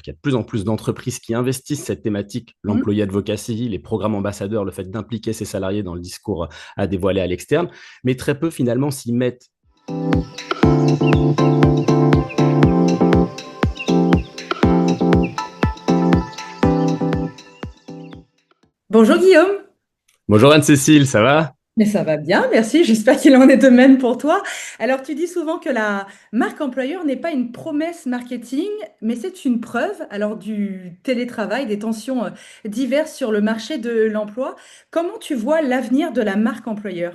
qu'il y a de plus en plus d'entreprises qui investissent cette thématique, Mhm. l'employé advocacy, les programmes ambassadeurs, le fait d'impliquer ses salariés dans le discours à dévoiler à l'externe, mais très peu finalement s'y mettent. Bonjour Guillaume, Bonjour Anne-Cécile, ça va? mais ça va bien, merci. J'espère qu'il en est de même pour toi. Alors, tu dis souvent que la marque employeur n'est pas une promesse marketing, mais c'est une preuve alors du télétravail, des tensions diverses sur le marché de l'emploi. Comment tu vois l'avenir de la marque employeur?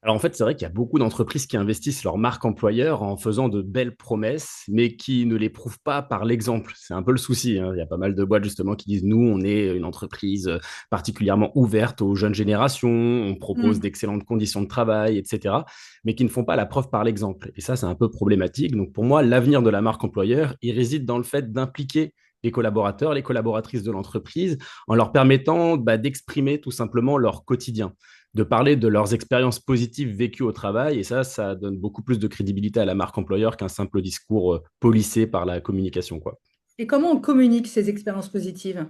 Alors en fait, c'est vrai qu'il y a beaucoup d'entreprises qui investissent leur marque employeur en faisant de belles promesses, mais qui ne les prouvent pas par l'exemple. C'est un peu le souci, hein. Il y a pas mal de boîtes justement qui disent, nous, on est une entreprise particulièrement ouverte aux jeunes générations, on propose Hmm. d'excellentes conditions de travail, etc., mais qui ne font pas la preuve par l'exemple. Et ça, c'est un peu problématique. Donc pour moi, l'avenir de la marque employeur, il réside dans le fait d'impliquer les collaborateurs, les collaboratrices de l'entreprise, en leur permettant d'exprimer tout simplement leur quotidien, de parler de leurs expériences positives vécues au travail. Et ça donne beaucoup plus de crédibilité à la marque employeur qu'un simple discours policé par la communication, quoi. Et comment on communique ces expériences positives?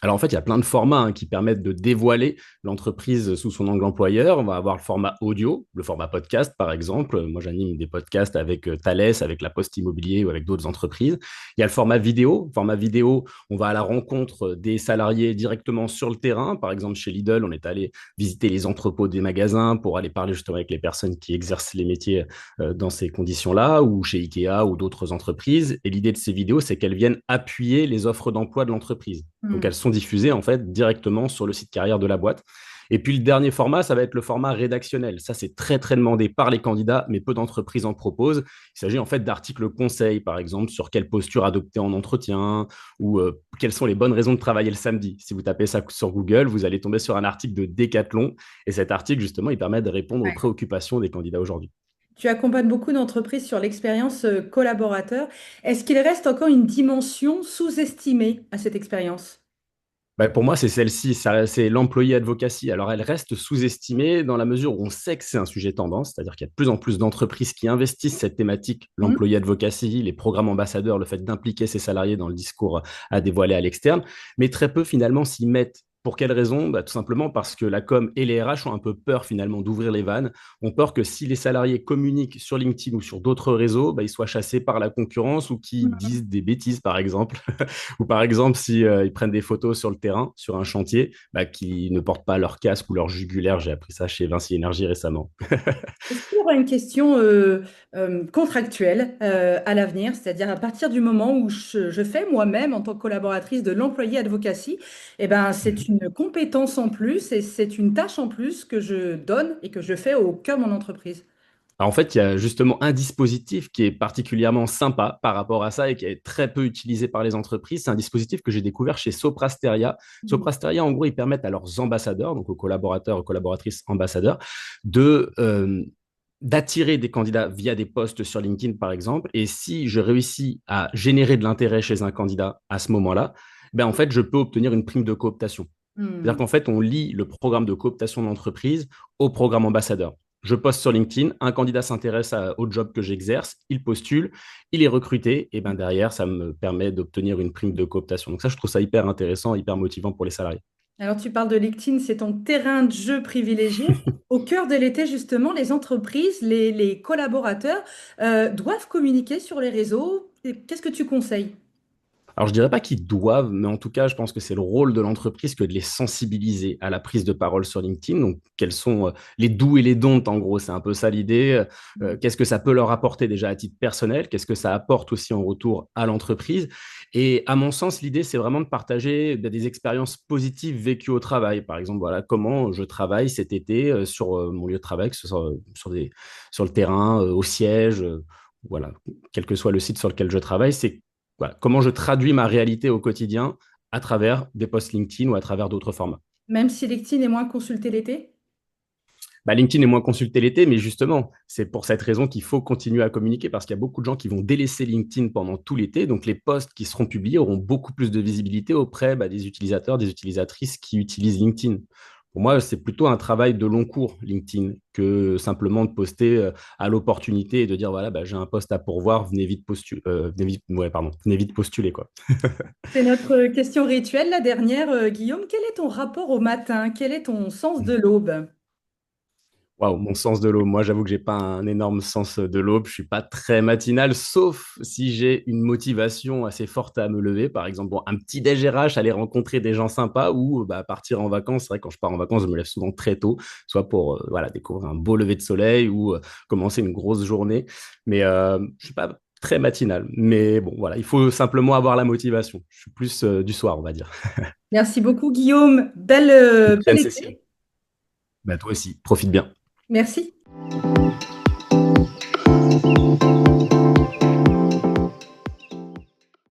Alors en fait, il y a plein de formats qui permettent de dévoiler l'entreprise sous son angle employeur. On va avoir le format audio, le format podcast par exemple. Moi, j'anime des podcasts avec Thales, avec la Poste Immobilier ou avec d'autres entreprises. Il y a le format vidéo. Format vidéo, on va à la rencontre des salariés directement sur le terrain. Par exemple, chez Lidl, on est allé visiter les entrepôts des magasins pour aller parler justement avec les personnes qui exercent les métiers dans ces conditions-là, ou chez Ikea ou d'autres entreprises. Et l'idée de ces vidéos, c'est qu'elles viennent appuyer les offres d'emploi de l'entreprise. Donc, Hmm. elles sont diffusées en fait directement sur le site carrière de la boîte. Et puis, le dernier format, ça va être le format rédactionnel. Ça, c'est très, très demandé par les candidats, mais peu d'entreprises en proposent. Il s'agit en fait d'articles conseils, par exemple, sur quelle posture adopter en entretien ou quelles sont les bonnes raisons de travailler le samedi. Si vous tapez ça sur Google, vous allez tomber sur un article de Decathlon. Et cet article, justement, il permet de répondre aux Ouais. préoccupations des candidats aujourd'hui. Tu accompagnes beaucoup d'entreprises sur l'expérience collaborateur. Est-ce qu'il reste encore une dimension sous-estimée à cette expérience? Bah, pour moi, c'est celle-ci, c'est l'employé advocacy. Alors, elle reste sous-estimée dans la mesure où on sait que c'est un sujet tendance, c'est-à-dire qu'il y a de plus en plus d'entreprises qui investissent cette thématique, Hmm. l'employé advocacy, les programmes ambassadeurs, le fait d'impliquer ses salariés dans le discours à dévoiler à l'externe, mais très peu finalement s'y mettent. Pour quelle raison? Tout simplement parce que la com et les RH ont un peu peur finalement d'ouvrir les vannes, ont peur que si les salariés communiquent sur LinkedIn ou sur d'autres réseaux, ils soient chassés par la concurrence ou qu'ils disent des bêtises, par exemple. Ou par exemple, si ils prennent des photos sur le terrain, sur un chantier, qui ne portent pas leur casque ou leur jugulaire. J'ai appris ça chez Vinci Énergie récemment. Est-ce qu'il y aura une question contractuelle à l'avenir, c'est-à-dire à partir du moment où je fais moi-même en tant que collaboratrice de l'employé advocacy, eh ben, c'est une compétence en plus et c'est une tâche en plus que je donne et que je fais au cœur de mon entreprise. Alors, en fait, il y a justement un dispositif qui est particulièrement sympa par rapport à ça et qui est très peu utilisé par les entreprises. C'est un dispositif que j'ai découvert chez Soprasteria. Mhm. Soprasteria, en gros, ils permettent à leurs ambassadeurs, donc aux collaborateurs, aux collaboratrices ambassadeurs, de d'attirer des candidats via des posts sur LinkedIn, par exemple. Et si je réussis à générer de l'intérêt chez un candidat à ce moment-là, en fait, je peux obtenir une prime de cooptation. C'est-à-dire Hmm. qu'en fait, on lie le programme de cooptation de l'entreprise au programme ambassadeur. Je poste sur LinkedIn, un candidat s'intéresse au job que j'exerce, il postule, il est recruté, et derrière, ça me permet d'obtenir une prime de cooptation. Donc ça, je trouve ça hyper intéressant, hyper motivant pour les salariés. Alors, tu parles de LinkedIn, c'est ton terrain de jeu privilégié. Au cœur de l'été, justement, les entreprises, les collaborateurs doivent communiquer sur les réseaux. Qu'est-ce que tu conseilles? Alors, je dirais pas qu'ils doivent, mais en tout cas, je pense que c'est le rôle de l'entreprise que de les sensibiliser à la prise de parole sur LinkedIn. Donc, quels sont les do's et les don'ts, en gros, c'est un peu ça l'idée. Qu'est-ce que ça peut leur apporter déjà à titre personnel? Qu'est-ce que ça apporte aussi en retour à l'entreprise? Et à mon sens, l'idée, c'est vraiment de partager des expériences positives vécues au travail. Par exemple, voilà, comment je travaille cet été sur mon lieu de travail, que ce soit sur le terrain, au siège, voilà, quel que soit le site sur lequel je travaille. C'est voilà, comment je traduis ma réalité au quotidien à travers des posts LinkedIn ou à travers d'autres formats. Même si LinkedIn est moins consulté l'été? LinkedIn est moins consulté l'été, mais justement, c'est pour cette raison qu'il faut continuer à communiquer parce qu'il y a beaucoup de gens qui vont délaisser LinkedIn pendant tout l'été. Donc, les posts qui seront publiés auront beaucoup plus de visibilité auprès des utilisateurs, des utilisatrices qui utilisent LinkedIn. Pour moi, c'est plutôt un travail de long cours, LinkedIn, que simplement de poster à l'opportunité et de dire, voilà, bah, j'ai un poste à pourvoir, venez vite postuler, ouais, pardon, venez vite postuler, quoi. C'est notre question rituelle, la dernière. Guillaume, quel est ton rapport au matin? Quel est ton sens de l'aube? Waouh, mon sens de l'aube. Moi, j'avoue que j'ai pas un énorme sens de l'aube. Je suis pas très matinal, sauf si j'ai une motivation assez forte à me lever. Par exemple, bon, un petit déj RH, aller rencontrer des gens sympas ou bah, partir en vacances. C'est vrai, quand je pars en vacances, je me lève souvent très tôt, soit pour voilà, découvrir un beau lever de soleil ou commencer une grosse journée. Mais je suis pas très matinal. Mais bon, voilà, il faut simplement avoir la motivation. Je suis plus du soir, on va dire. Merci beaucoup, Guillaume. Tienne, Bel Cécile. été. Bah, toi aussi, profite bien. Merci.